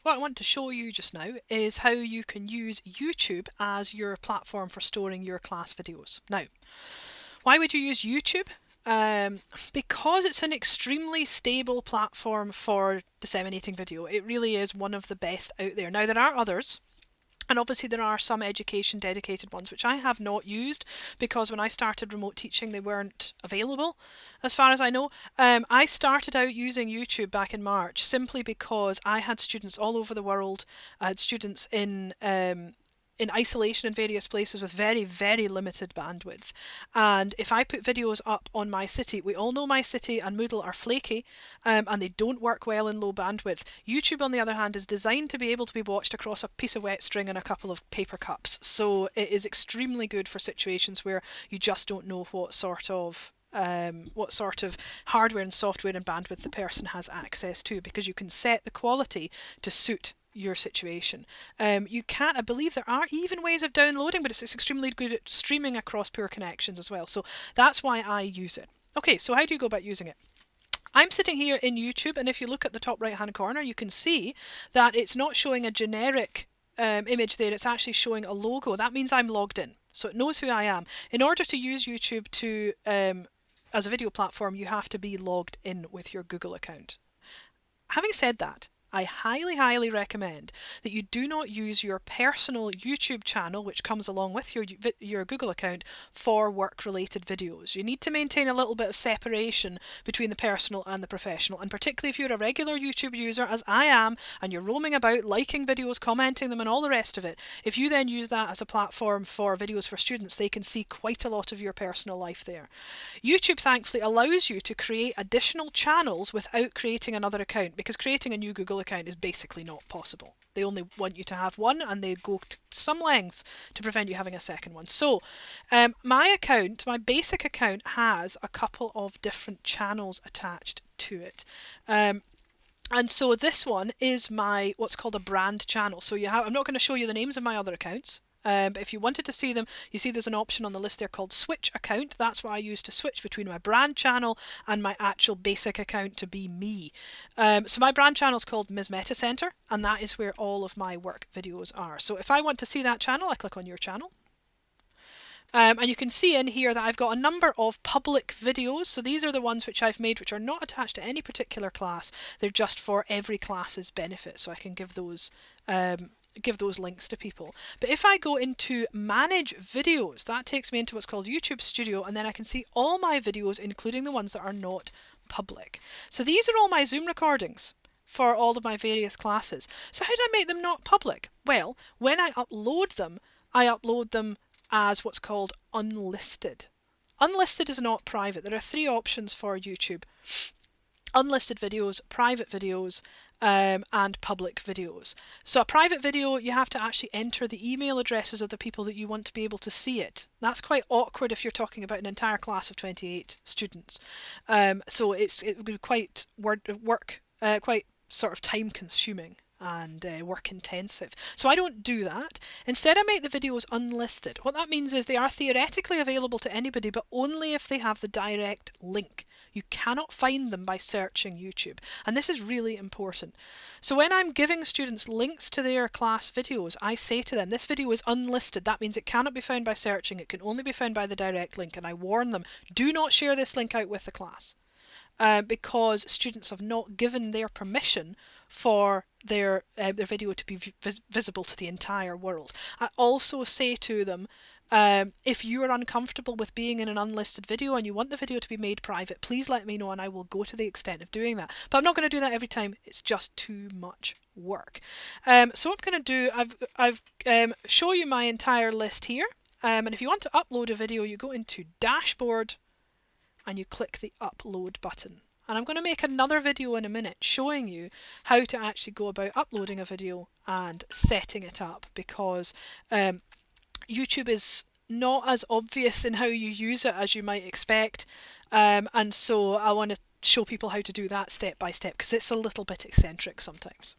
What I want to show you just now is how you can use YouTube as your platform for storing your class videos. Now, why would you use YouTube? Because it's an extremely stable platform for disseminating video. It really is one of the best out there. Now, there are others. And obviously there are some education dedicated ones which I have not used because when I started remote teaching they weren't available as far as I know. I started out using YouTube back in March simply because I had students all over the world. I had students in isolation in various places with very, very limited bandwidth. And if I put videos up on My City, we all know My City and Moodle are flaky and they don't work well in low bandwidth. YouTube, on the other hand, is designed to be able to be watched across a piece of wet string and a couple of paper cups. So it is extremely good for situations where you just don't know what sort of hardware and software and bandwidth the person has access to, because you can set the quality to suit your situation. You can't, I believe there are even ways of downloading, but it's extremely good at streaming across poor connections as well. So that's why I use it. Okay, so how do you go about using it? I'm sitting here in YouTube, and if you look at the top right hand corner, you can see that it's not showing a generic image there, it's actually showing a logo. That means I'm logged in, so it knows who I am. In order to use YouTube to as a video platform, you have to be logged in with your Google account. Having said that, I highly, highly recommend that you do not use your personal YouTube channel, which comes along with your Google account, for work-related videos. You need to maintain a little bit of separation between the personal and the professional, and particularly if you're a regular YouTube user, as I am, and you're roaming about, liking videos, commenting them, and all the rest of it, if you then use that as a platform for videos for students, they can see quite a lot of your personal life there. YouTube, thankfully, allows you to create additional channels without creating another account, because creating a new Google account is basically not possible. They only want you to have one, and they go to some lengths to prevent you having a second one. So my account, my basic account, has a couple of different channels attached to it. And so this one is my what's called a brand channel. So I'm not going to show you the names of my other accounts. But if you wanted to see them, you see there's an option on the list there called Switch Account. That's what I use to switch between my brand channel and my actual basic account to be me. So my brand channel is called Ms. Meta Center, and that is where all of my work videos are. So if I want to see that channel, I click on your channel. And you can see in here that I've got a number of public videos. So these are the ones which I've made which are not attached to any particular class. They're just for every class's benefit. So I can give those links to people. But if I go into manage videos, that takes me into what's called YouTube Studio, and then I can see all my videos, including the ones that are not public. So these are all my Zoom recordings for all of my various classes. So how do I make them not public? Well, when I upload them as what's called unlisted. Unlisted is not private. There are three options for YouTube: unlisted videos, private videos, and public videos. So a private video, you have to actually enter the email addresses of the people that you want to be able to see it. That's quite awkward if you're talking about an entire class of 28 students. So it would be quite quite sort of time consuming and work intensive. So I don't do that. Instead, I make the videos unlisted. What that means is they are theoretically available to anybody, but only if they have the direct link. You cannot find them by searching YouTube. And this is really important. So when I'm giving students links to their class videos, I say to them, this video is unlisted. That means it cannot be found by searching. It can only be found by the direct link. And I warn them, do not share this link out with the class. Because students have not given their permission for their video to be visible to the entire world. I also say to them, if you are uncomfortable with being in an unlisted video and you want the video to be made private, please let me know and I will go to the extent of doing that. But I'm not going to do that every time. It's just too much work. So what I'm going to do, I've show you my entire list here. And if you want to upload a video, you go into Dashboard and you click the upload button. And I'm going to make another video in a minute showing you how to actually go about uploading a video and setting it up, because YouTube is not as obvious in how you use it as you might expect. And so I want to show people how to do that step by step, because it's a little bit eccentric sometimes.